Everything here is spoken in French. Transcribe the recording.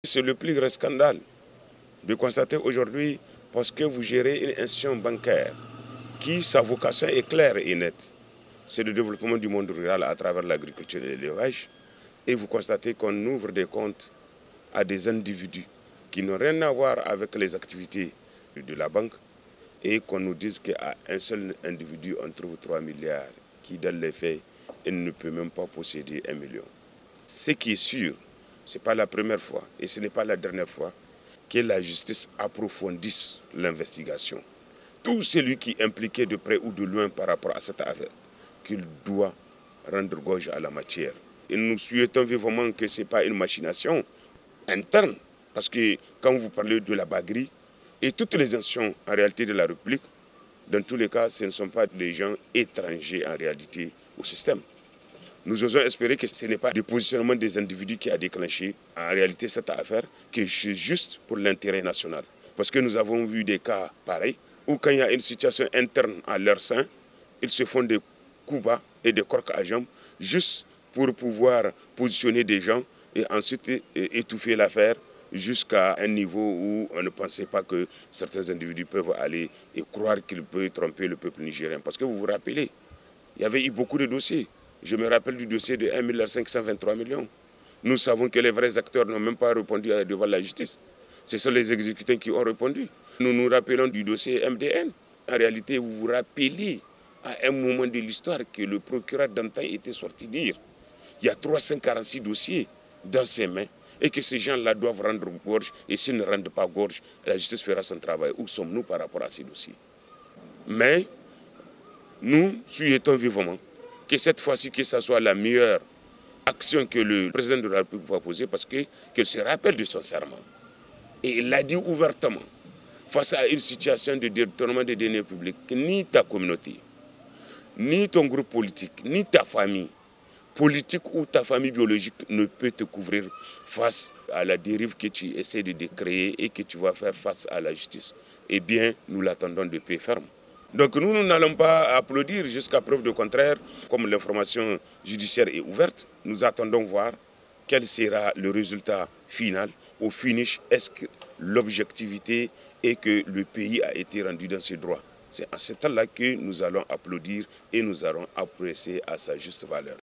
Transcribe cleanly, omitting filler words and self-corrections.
C'est le plus grand scandale de constater aujourd'hui, parce que vous gérez une institution bancaire qui, sa vocation est claire et nette. C'est le développement du monde rural à travers l'agriculture et l'élevage. Et vous constatez qu'on ouvre des comptes à des individus qui n'ont rien à voir avec les activités de la banque et qu'on nous dise qu'à un seul individu, on trouve 3 milliards, qui dans les faits, il ne peut même pas posséder 1 million. Ce qui est sûr, ce n'est pas la première fois et ce n'est pas la dernière fois que la justice approfondisse l'investigation. Tout celui qui est impliqué de près ou de loin par rapport à cette affaire, qu'il doit rendre gorge à la matière. Et nous souhaitons vivement que ce n'est pas une machination interne, parce que quand vous parlez de la baguerie, et toutes les institutions en réalité de la République, dans tous les cas, ce ne sont pas des gens étrangers en réalité au système. Nous osons espérer que ce n'est pas le positionnement des individus qui a déclenché en réalité cette affaire, que c'est juste pour l'intérêt national. Parce que nous avons vu des cas pareils, où quand il y a une situation interne à leur sein, ils se font des coups bas et des corcs à jambes, juste pour pouvoir positionner des gens et ensuite étouffer l'affaire jusqu'à un niveau où on ne pensait pas que certains individus peuvent aller et croire qu'ils peuvent tromper le peuple nigérien. Parce que vous vous rappelez, il y avait eu beaucoup de dossiers. Je me rappelle du dossier de 1 523 millions. Nous savons que les vrais acteurs n'ont même pas répondu devant la justice. Ce sont les exécutants qui ont répondu. Nous nous rappelons du dossier MDN. En réalité, vous vous rappelez à un moment de l'histoire que le procureur d'antan était sorti dire il y a 346 dossiers dans ses mains et que ces gens-là doivent rendre gorge. Et s'ils ne rendent pas gorge, la justice fera son travail. Où sommes-nous par rapport à ces dossiers? Mais nous souhaitons vivement que cette fois-ci, que ce soit la meilleure action que le président de la République va poser, parce qu'il se rappelle de son serment. Et il l'a dit ouvertement, face à une situation de détournement des deniers publics, ni ta communauté, ni ton groupe politique, ni ta famille politique ou ta famille biologique ne peut te couvrir face à la dérive que tu essaies de créer et que tu vas faire face à la justice. Eh bien, nous l'attendons de pied ferme. Donc nous n'allons pas applaudir jusqu'à preuve du contraire, comme l'information judiciaire est ouverte. Nous attendons voir quel sera le résultat final. Au finish, est-ce que l'objectivité est que le pays a été rendu dans ses droits? C'est à ce temps-là que nous allons applaudir et nous allons apprécier à sa juste valeur.